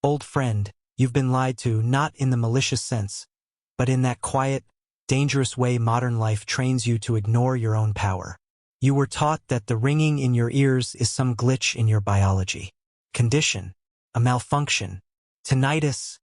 Old friend, you've been lied to, not in the malicious sense, but in that quiet, dangerous way modern life trains you to ignore your own power. You were taught that the ringing in your ears is some glitch in your biology. Condition. A malfunction. Tinnitus,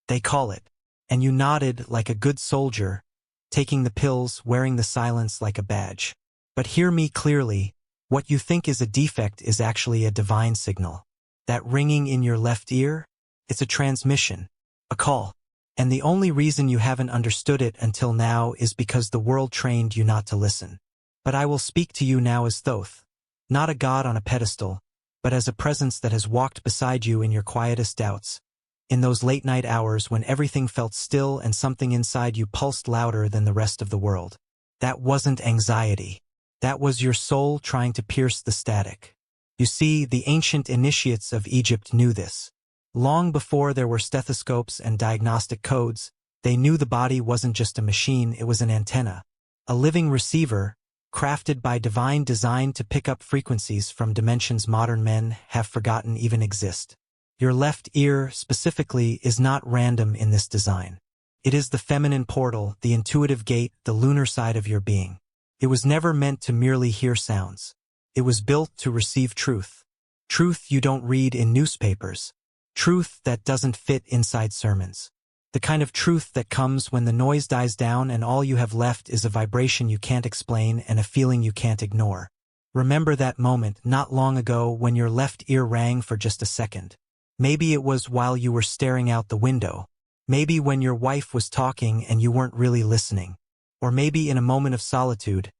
they call it. And you nodded like a good soldier, taking the pills, wearing the silence like a badge. But hear me clearly, what you think is a defect is actually a divine signal. That ringing in your left ear? It's a transmission, a call. And the only reason you haven't understood it until now is because the world trained you not to listen. But I will speak to you now as Thoth, not a god on a pedestal, but as a presence that has walked beside you in your quietest doubts, in those late-night hours when everything felt still and something inside you pulsed louder than the rest of the world. That wasn't anxiety. That was your soul trying to pierce the static. You see, the ancient initiates of Egypt knew this. Long before there were stethoscopes and diagnostic codes, they knew the body wasn't just a machine, it was an antenna. A living receiver, crafted by divine design to pick up frequencies from dimensions modern men have forgotten even exist. Your left ear, specifically, is not random in this design. It is the feminine portal, the intuitive gate, the lunar side of your being. It was never meant to merely hear sounds. It was built to receive truth. Truth you don't read in newspapers. Truth that doesn't fit inside sermons. The kind of truth that comes when the noise dies down and all you have left is a vibration you can't explain and a feeling you can't ignore. Remember that moment not long ago when your left ear rang for just a second. Maybe it was while you were staring out the window. Maybe when your wife was talking and you weren't really listening. Or maybe in a moment of solitude,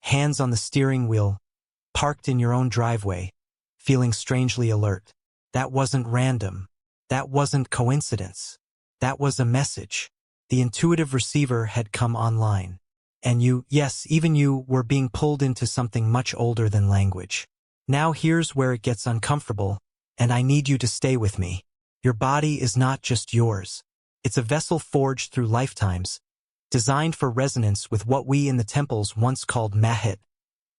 hands on the steering wheel, parked in your own driveway, feeling strangely alert. That wasn't random. That wasn't coincidence. That was a message. The intuitive receiver had come online. And you, yes, even you, were being pulled into something much older than language. Now here's where it gets uncomfortable, and I need you to stay with me. Your body is not just yours. It's a vessel forged through lifetimes, designed for resonance with what we in the temples once called Mahat,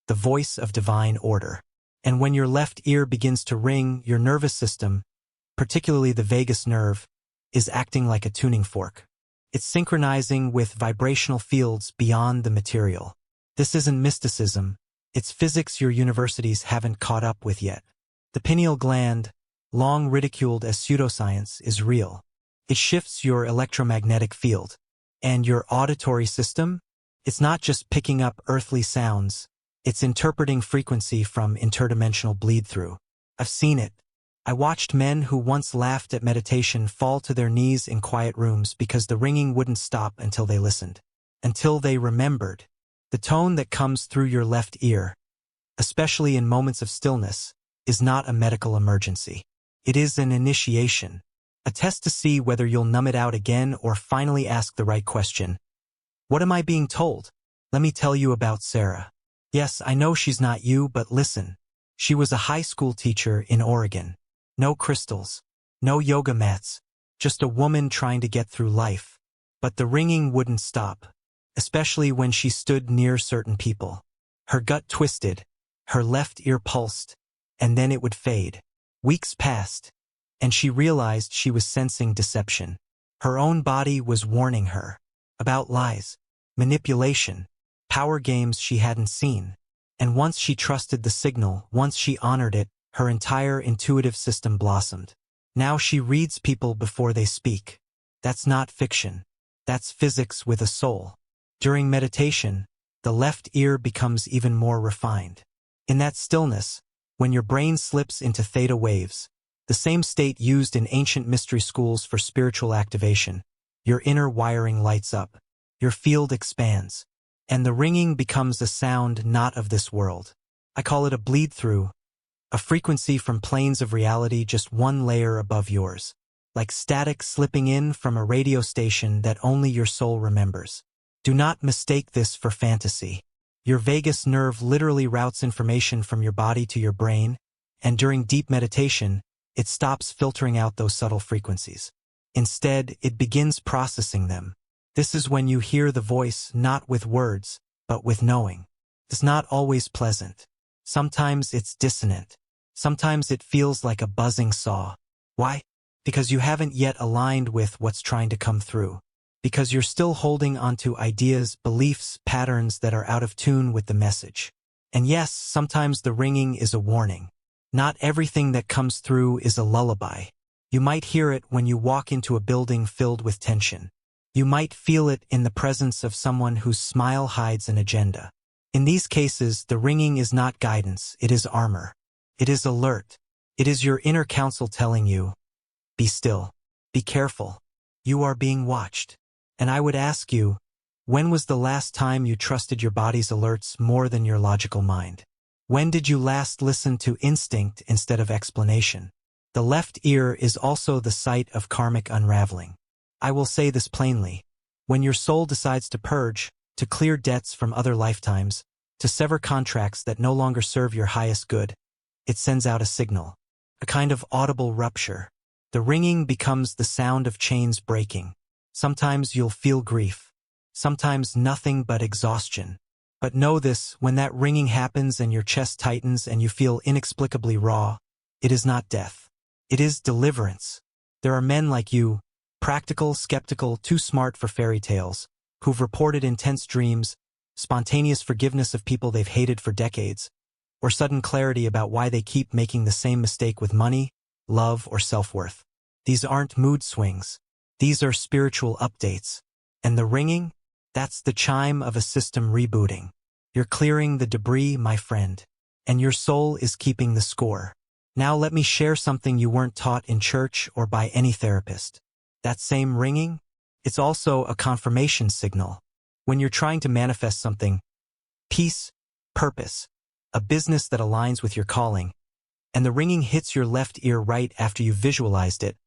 the voice of divine order. And when your left ear begins to ring, your nervous system, particularly the vagus nerve, is acting like a tuning fork. It's synchronizing with vibrational fields beyond the material. This isn't mysticism. It's physics your universities haven't caught up with yet. The pineal gland, long ridiculed as pseudoscience, is real. It shifts your electromagnetic field. And your auditory system? It's not just picking up earthly sounds. It's interpreting frequency from interdimensional bleed-through. I've seen it. I watched men who once laughed at meditation fall to their knees in quiet rooms because the ringing wouldn't stop until they listened. Until they remembered. The tone that comes through your left ear, especially in moments of stillness, is not a medical emergency. It is an initiation. A test to see whether you'll numb it out again or finally ask the right question. What am I being told? Let me tell you about Sarah. Yes, I know she's not you, but listen. She was a high school teacher in Oregon. No crystals. No yoga mats. Just a woman trying to get through life. But the ringing wouldn't stop, especially when she stood near certain people. Her gut twisted, her left ear pulsed, and then it would fade. Weeks passed, and she realized she was sensing deception. Her own body was warning her about lies, manipulation, power games she hadn't seen. And once she trusted the signal, once she honored it, her entire intuitive system blossomed. Now she reads people before they speak. That's not fiction. That's physics with a soul. During meditation, the left ear becomes even more refined. In that stillness, when your brain slips into theta waves, the same state used in ancient mystery schools for spiritual activation, your inner wiring lights up, your field expands, and the ringing becomes a sound not of this world. I call it a bleed-through, a frequency from planes of reality just one layer above yours, like static slipping in from a radio station that only your soul remembers. Do not mistake this for fantasy. Your vagus nerve literally routes information from your body to your brain, and during deep meditation, it stops filtering out those subtle frequencies. Instead, it begins processing them. This is when you hear the voice not with words, but with knowing. It's not always pleasant. Sometimes it's dissonant. Sometimes it feels like a buzzing saw. Why? because you haven't yet aligned with what's trying to come through, because you're still holding onto ideas, beliefs, patterns that are out of tune with the message. And yes, sometimes the ringing is a warning. Not everything that comes through is a lullaby. You might hear it when you walk into a building filled with tension. You might feel it in the presence of someone whose smile hides an agenda. In these cases, the ringing is not guidance, it is armor. It is alert. It is your inner counsel telling you, be still, be careful, you are being watched. And I would ask you, when was the last time you trusted your body's alerts more than your logical mind? When did you last listen to instinct instead of explanation? The left ear is also the site of karmic unraveling. I will say this plainly. When your soul decides to purge, to clear debts from other lifetimes, to sever contracts that no longer serve your highest good, it sends out a signal, a kind of audible rupture. The ringing becomes the sound of chains breaking. Sometimes you'll feel grief, sometimes nothing but exhaustion. But know this, when that ringing happens and your chest tightens and you feel inexplicably raw, it is not death. It is deliverance. There are men like you, practical, skeptical, too smart for fairy tales, who've reported intense dreams, spontaneous forgiveness of people they've hated for decades, or sudden clarity about why they keep making the same mistake with money, love, or self-worth. These aren't mood swings. These are spiritual updates. And the ringing? That's the chime of a system rebooting. You're clearing the debris, my friend. And your soul is keeping the score. Now let me share something you weren't taught in church or by any therapist. That same ringing? It's also a confirmation signal. When you're trying to manifest something, peace, purpose, a business that aligns with your calling, and the ringing hits your left ear right after you've visualized it,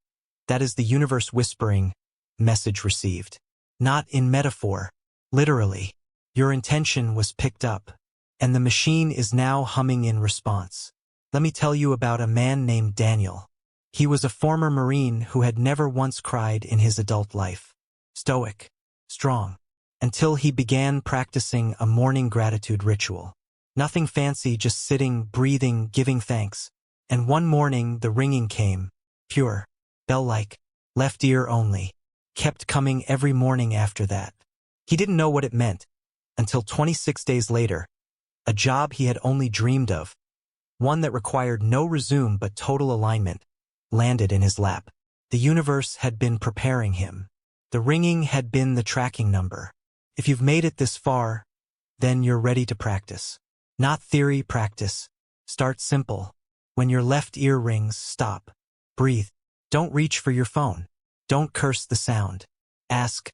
that is the universe whispering, message received. Not in metaphor, literally. Your intention was picked up, and the machine is now humming in response. Let me tell you about a man named Daniel. He was a former Marine who had never once cried in his adult life. Stoic, strong, until he began practicing a morning gratitude ritual. Nothing fancy, just sitting, breathing, giving thanks. And one morning the ringing came, pure, bell-like, left ear only, kept coming every morning after that. He didn't know what it meant, until 26 days later, a job he had only dreamed of, one that required no resume but total alignment, landed in his lap. The universe had been preparing him. The ringing had been the tracking number. If you've made it this far, then you're ready to practice. Not theory, practice. Start simple. When your left ear rings, stop. Breathe. Don't reach for your phone. Don't curse the sound. Ask,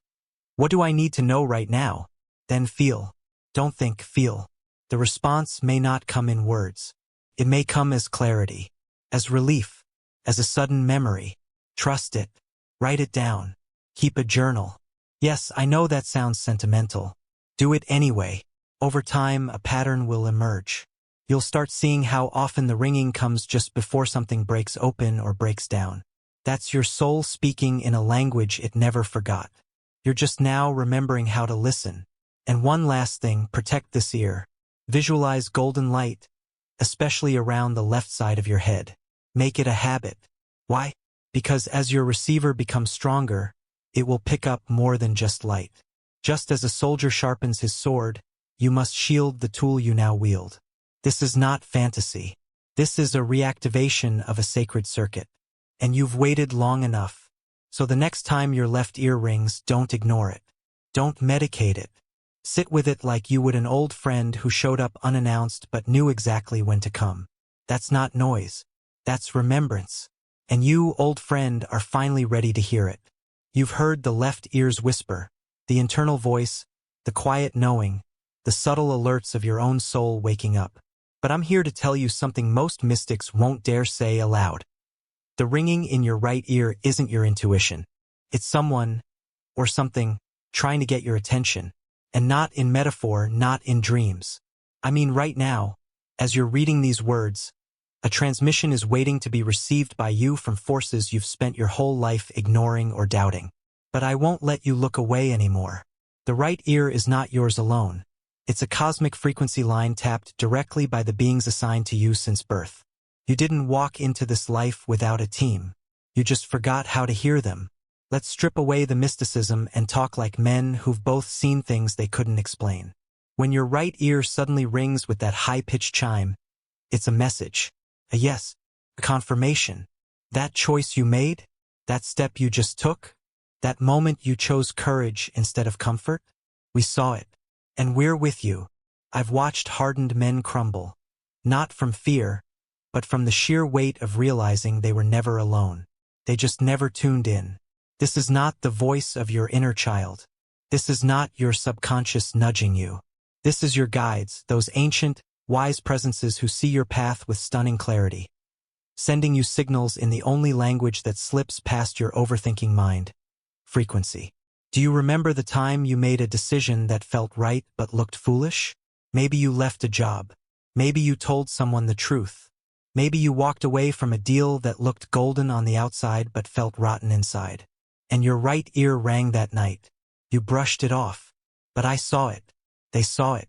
what do I need to know right now? Then feel. Don't think, feel. The response may not come in words. It may come as clarity, as relief, as a sudden memory. Trust it. Write it down. Keep a journal. Yes, I know that sounds sentimental. Do it anyway. Over time, a pattern will emerge. You'll start seeing how often the ringing comes just before something breaks open or breaks down. That's your soul speaking in a language it never forgot. You're just now remembering how to listen. And one last thing, protect this ear. Visualize golden light, especially around the left side of your head. Make it a habit. Why? Because as your receiver becomes stronger, it will pick up more than just light. Just as a soldier sharpens his sword, you must shield the tool you now wield. This is not fantasy. This is a reactivation of a sacred circuit. And you've waited long enough. So the next time your left ear rings, don't ignore it. Don't medicate it. Sit with it like you would an old friend who showed up unannounced but knew exactly when to come. That's not noise. That's remembrance. And you, old friend, are finally ready to hear it. You've heard the left ear's whisper, the internal voice, the quiet knowing, the subtle alerts of your own soul waking up. But I'm here to tell you something most mystics won't dare say aloud. The ringing in your right ear isn't your intuition. It's someone, or something, trying to get your attention. And not in metaphor, not in dreams. I mean right now, as you're reading these words, a transmission is waiting to be received by you from forces you've spent your whole life ignoring or doubting. But I won't let you look away anymore. The right ear is not yours alone. It's a cosmic frequency line tapped directly by the beings assigned to you since birth. You didn't walk into this life without a team. You just forgot how to hear them. Let's strip away the mysticism and talk like men who've both seen things they couldn't explain. When your right ear suddenly rings with that high-pitched chime, it's a message, a yes, a confirmation. That choice you made, that step you just took, that moment you chose courage instead of comfort, we saw it. And we're with you. I've watched hardened men crumble, not from fear, but from the sheer weight of realizing they were never alone. They just never tuned in. This is not the voice of your inner child. This is not your subconscious nudging you. This is your guides, those ancient, wise presences who see your path with stunning clarity, sending you signals in the only language that slips past your overthinking mind: frequency. Do you remember the time you made a decision that felt right but looked foolish? Maybe you left a job. Maybe you told someone the truth. Maybe you walked away from a deal that looked golden on the outside but felt rotten inside. And your right ear rang that night. You brushed it off. But I saw it. They saw it.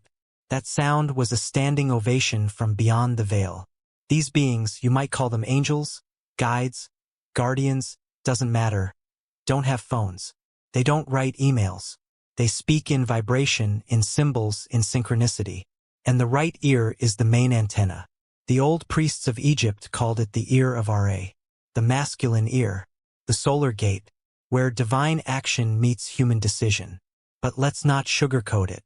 That sound was a standing ovation from beyond the veil. These beings, you might call them angels, guides, guardians, doesn't matter, don't have phones. They don't write emails. They speak in vibration, in symbols, in synchronicity. And the right ear is the main antenna. The old priests of Egypt called it the ear of Ra, the masculine ear, the solar gate, where divine action meets human decision. But let's not sugarcoat it.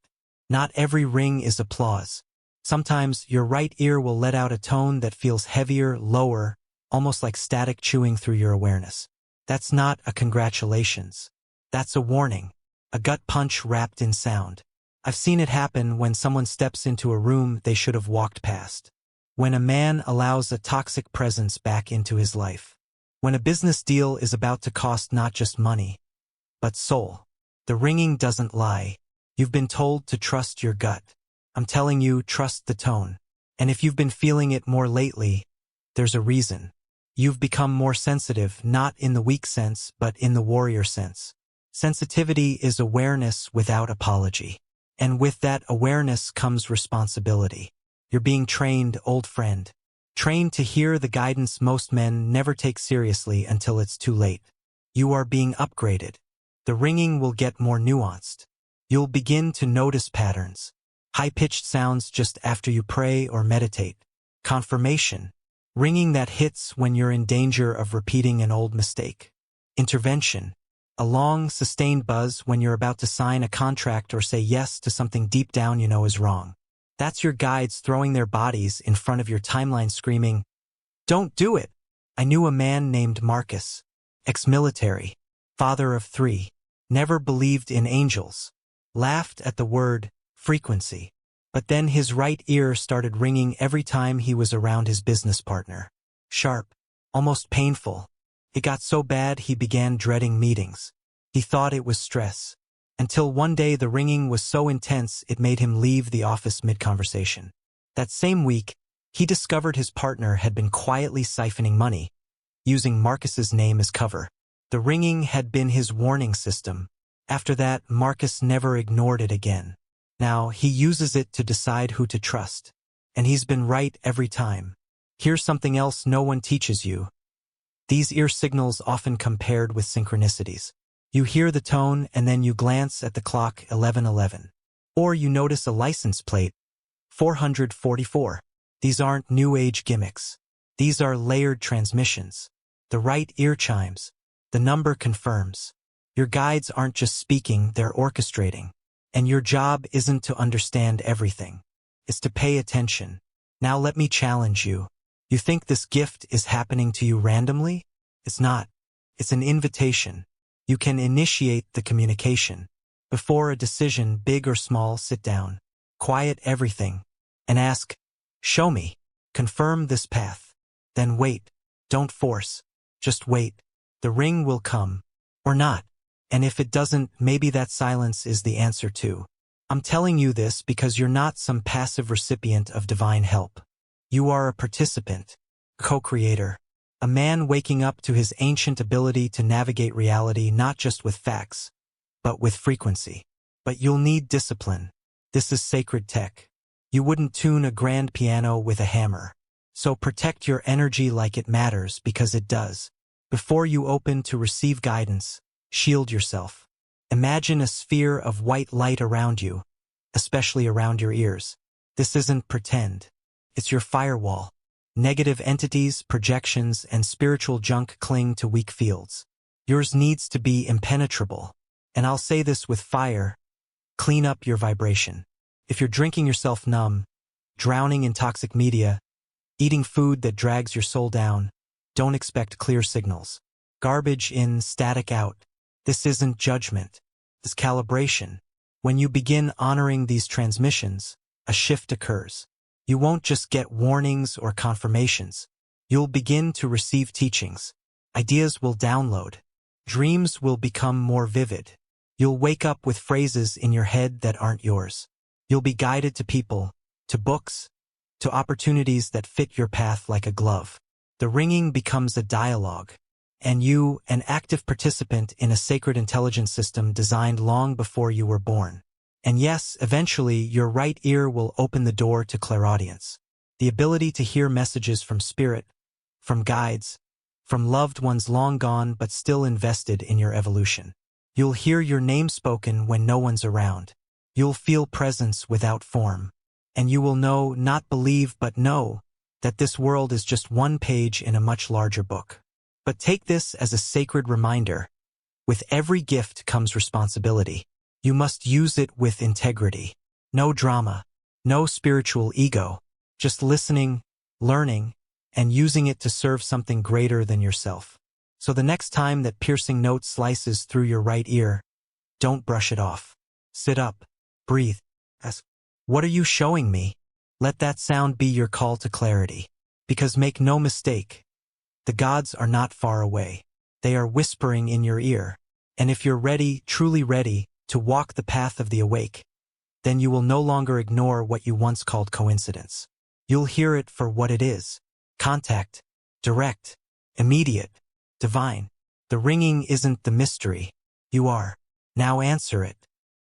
Not every ring is applause. Sometimes your right ear will let out a tone that feels heavier, lower, almost like static chewing through your awareness. That's not a congratulations. That's a warning, a gut punch wrapped in sound. I've seen it happen when someone steps into a room they should have walked past. When a man allows a toxic presence back into his life. When a business deal is about to cost not just money, but soul. The ringing doesn't lie. You've been told to trust your gut. I'm telling you, trust the tone. And if you've been feeling it more lately, there's a reason. You've become more sensitive, not in the weak sense, but in the warrior sense. Sensitivity is awareness without apology. And with that awareness comes responsibility. You're being trained, old friend. Trained to hear the guidance most men never take seriously until it's too late. You are being upgraded. The ringing will get more nuanced. You'll begin to notice patterns. High-pitched sounds just after you pray or meditate. Confirmation. Ringing that hits when you're in danger of repeating an old mistake. Intervention. A long, sustained buzz when you're about to sign a contract or say yes to something deep down you know is wrong. That's your guides throwing their bodies in front of your timeline screaming, "Don't do it!" I knew a man named Marcus, ex-military, father of 3, never believed in angels, laughed at the word frequency. But then his right ear started ringing every time he was around his business partner. Sharp, almost painful. It got so bad he began dreading meetings. He thought it was stress. Until one day the ringing was so intense it made him leave the office mid-conversation. That same week, he discovered his partner had been quietly siphoning money, using Marcus's name as cover. The ringing had been his warning system. After that, Marcus never ignored it again. Now, he uses it to decide who to trust. And he's been right every time. Here's something else no one teaches you. These ear signals often come paired with synchronicities. You hear the tone and then you glance at the clock 11:11. Or you notice a license plate, 444. These aren't new age gimmicks. These are layered transmissions. The right ear chimes. The number confirms. Your guides aren't just speaking, they're orchestrating. And your job isn't to understand everything. It's to pay attention. Now let me challenge you. You think this gift is happening to you randomly? It's not. It's an invitation. You can initiate the communication. Before a decision, big or small, sit down. Quiet everything. And ask, show me. Confirm this path. Then wait. Don't force. Just wait. The ring will come. Or not. And if it doesn't, maybe that silence is the answer too. I'm telling you this because you're not some passive recipient of divine help. You are a participant, co-creator, a man waking up to his ancient ability to navigate reality not just with facts, but with frequency. But you'll need discipline. This is sacred tech. You wouldn't tune a grand piano with a hammer. So protect your energy like it matters because it does. Before you open to receive guidance, shield yourself. Imagine a sphere of white light around you, especially around your ears. This isn't pretend. It's your firewall. Negative entities, projections, and spiritual junk cling to weak fields. Yours needs to be impenetrable. And I'll say this with fire: clean up your vibration. If you're drinking yourself numb, drowning in toxic media, eating food that drags your soul down, don't expect clear signals. Garbage in, static out. This isn't judgment. It's calibration. When you begin honoring these transmissions, a shift occurs. You won't just get warnings or confirmations. You'll begin to receive teachings. Ideas will download. Dreams will become more vivid. You'll wake up with phrases in your head that aren't yours. You'll be guided to people, to books, to opportunities that fit your path like a glove. The ringing becomes a dialogue, and you, an active participant in a sacred intelligence system designed long before you were born. And yes, eventually, your right ear will open the door to clairaudience, the ability to hear messages from spirit, from guides, from loved ones long gone but still invested in your evolution. You'll hear your name spoken when no one's around. You'll feel presence without form. And you will know, not believe but know, that this world is just one page in a much larger book. But take this as a sacred reminder. With every gift comes responsibility. You must use it with integrity. No drama, no spiritual ego, just listening, learning, and using it to serve something greater than yourself. So the next time that piercing note slices through your right ear, don't brush it off. Sit up, breathe, ask, "What are you showing me?" Let that sound be your call to clarity. Because make no mistake, the gods are not far away. They are whispering in your ear. And if you're ready, truly ready, to walk the path of the awake, then you will no longer ignore what you once called coincidence. You'll hear it for what it is. Contact, direct, immediate, divine. The ringing isn't the mystery. You are. Now answer it.